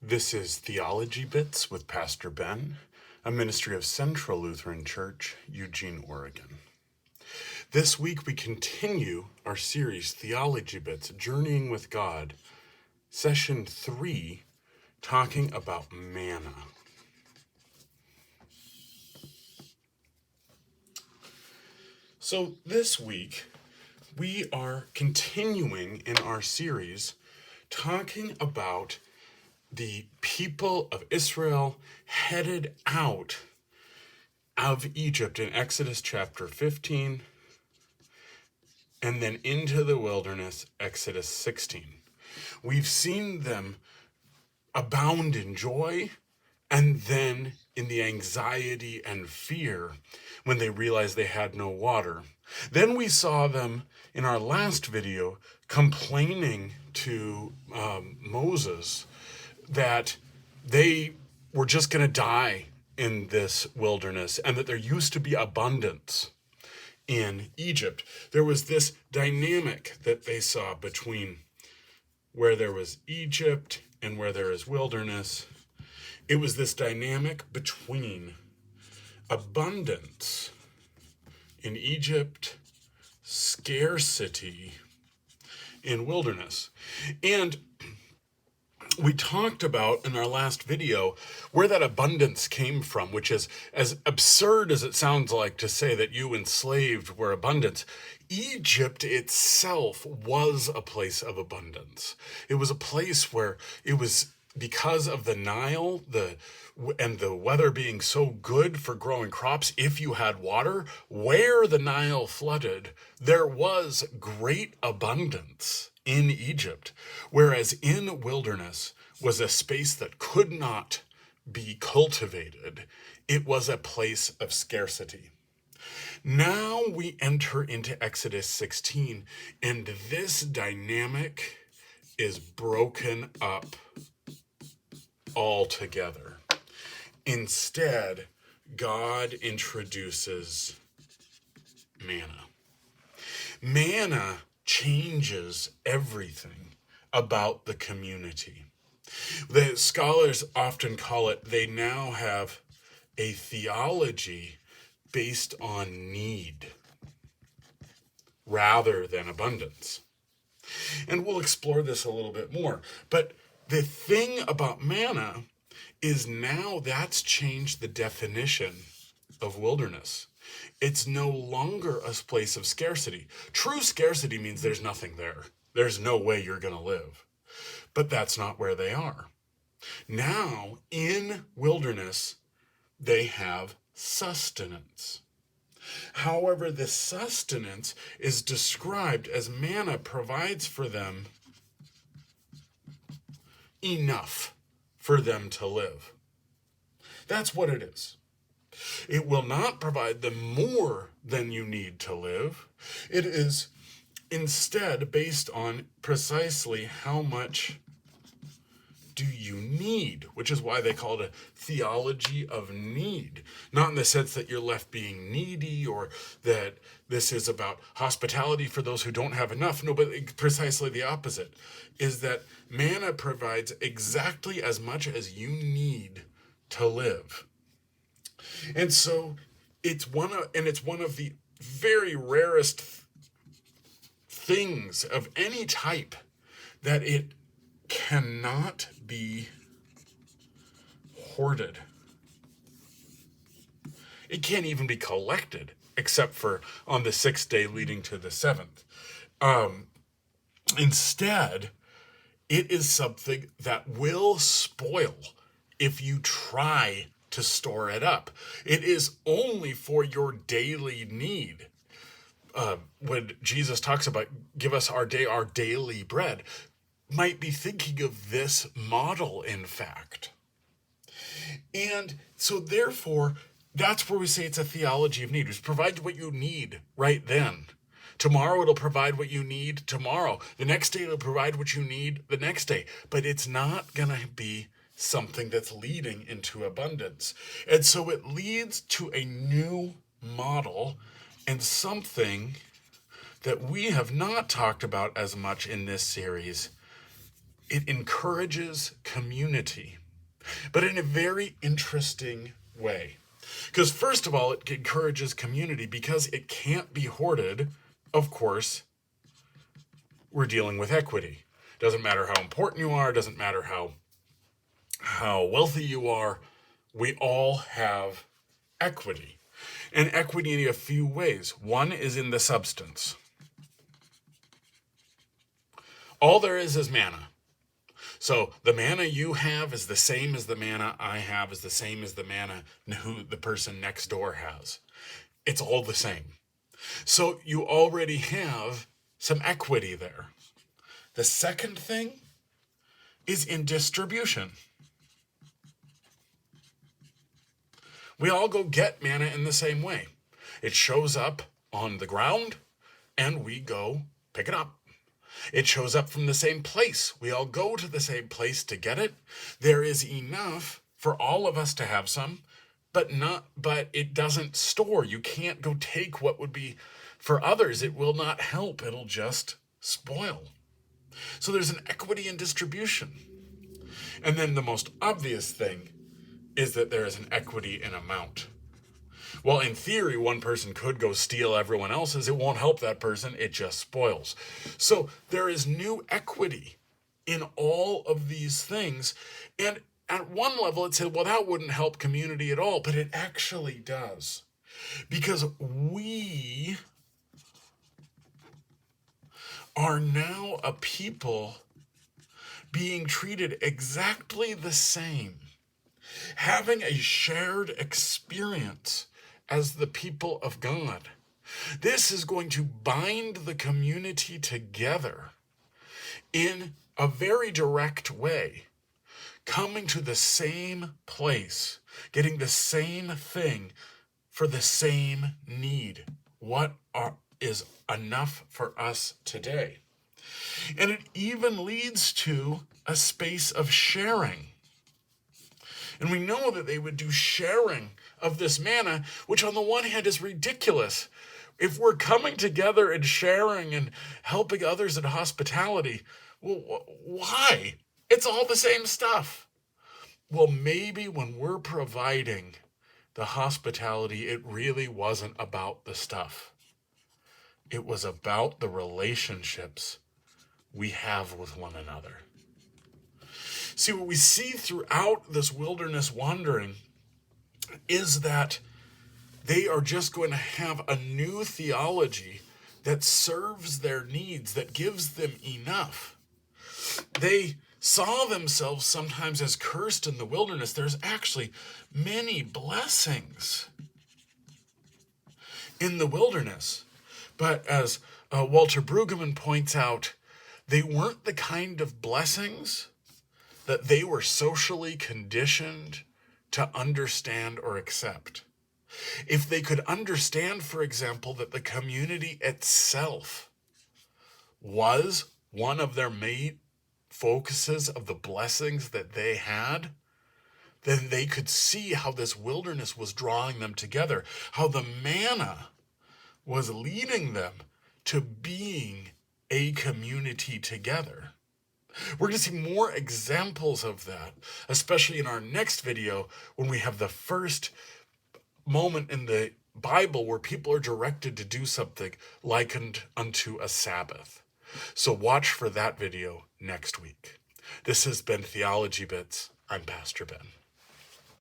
This is Theology Bits with Pastor Ben, a ministry of Central Lutheran Church, Eugene, Oregon. This week we continue our series, Theology Bits, Journeying with God, Session 3, talking about manna. So this week we are continuing in our series talking about the people of Israel headed out of Egypt in Exodus chapter 15, and then into the wilderness, Exodus 16. We've seen them abound in joy, and then in the anxiety and fear when they realized they had no water. Then we saw them in our last video complaining to Moses that they were just going to die in this wilderness and that there used to be abundance in Egypt. There was this dynamic that they saw between where there was Egypt and where there is wilderness. It was this dynamic between abundance in Egypt, scarcity in wilderness. And we talked about in our last video where that abundance came from, which is as absurd as it sounds like to say that you enslaved were abundance. Egypt itself was a place of abundance. It was a place where it was because of the Nile, and the weather being so good for growing crops, if you had water, where the Nile flooded, there was great abundance in Egypt, whereas in wilderness was a space that could not be cultivated. It was a place of scarcity. Now we enter into Exodus 16, and this dynamic is broken up altogether. Instead, God introduces manna. Manna changes everything about the community. The scholars often call it, they now have a theology based on need rather than abundance. And we'll explore this a little bit more. But the thing about manna is now that's changed the definition of wilderness. It's no longer a place of scarcity. True scarcity means there's nothing there. There's no way you're going to live. But that's not where they are. Now, in wilderness, they have sustenance. However, this sustenance is described as manna provides for them enough for them to live. That's what it is. It will not provide them more than you need to live. It is instead based on precisely how much do you need, which is why they call it a theology of need. Not in the sense that you're left being needy or that this is about hospitality for those who don't have enough. No, but precisely the opposite, is that manna provides exactly as much as you need to live. And so it's one of the very rarest things of any type that it cannot be hoarded. It can't even be collected, except for on the 6th day leading to the 7th. Instead, it is something that will spoil if you try to store it up. It is only for your daily need. When Jesus talks about give us our daily bread, might be thinking of this model, in fact. And so therefore, that's where we say it's a theology of need. It provides what you need right then. Tomorrow it'll provide what you need tomorrow. The next day it'll provide what you need the next day. But it's not going to be something that's leading into abundance. And so it leads to a new model and something that we have not talked about as much in this series, it encourages community, but in a very interesting way. Because first of all, it encourages community because it can't be hoarded. Of course, we're dealing with equity. Doesn't matter how important you are, doesn't matter how wealthy you are, we all have equity. And equity in a few ways. One is in the substance. All there is manna. So the manna you have is the same as the manna I have, is the same as the manna who the person next door has. It's all the same. So you already have some equity there. The second thing is in distribution. We all go get manna in the same way. It shows up on the ground and we go pick it up. It shows up from the same place. We all go to the same place to get it. There is enough for all of us to have some, but it doesn't store. You can't go take what would be for others. It will not help. It'll just spoil. So there's an equity in distribution. And then the most obvious thing is that there is an equity in amount. Well, in theory, one person could go steal everyone else's. It won't help that person. It just spoils. So there is new equity in all of these things. And at one level, it said, well, that wouldn't help community at all. But it actually does. Because we are now a people being treated exactly the same, having a shared experience as the people of God. This is going to bind the community together in a very direct way, coming to the same place, getting the same thing for the same need. What is enough for us today? And it even leads to a space of sharing. And we know that they would do sharing of this manna, which on the one hand is ridiculous. If we're coming together and sharing and helping others in hospitality, well, why? It's all the same stuff. Well, maybe when we're providing the hospitality, it really wasn't about the stuff. It was about the relationships we have with one another. See, what we see throughout this wilderness wandering is that they are just going to have a new theology that serves their needs, that gives them enough. They saw themselves sometimes as cursed in the wilderness. There's actually many blessings in the wilderness. But as Walter Brueggemann points out, they weren't the kind of blessings that they were socially conditioned to understand or accept. If they could understand, for example, that the community itself was one of their main focuses of the blessings that they had, then they could see how this wilderness was drawing them together, how the manna was leading them to being a community together. We're going to see more examples of that, especially in our next video when we have the first moment in the Bible where people are directed to do something likened unto a Sabbath. So watch for that video next week. This has been Theology Bits. I'm Pastor Ben.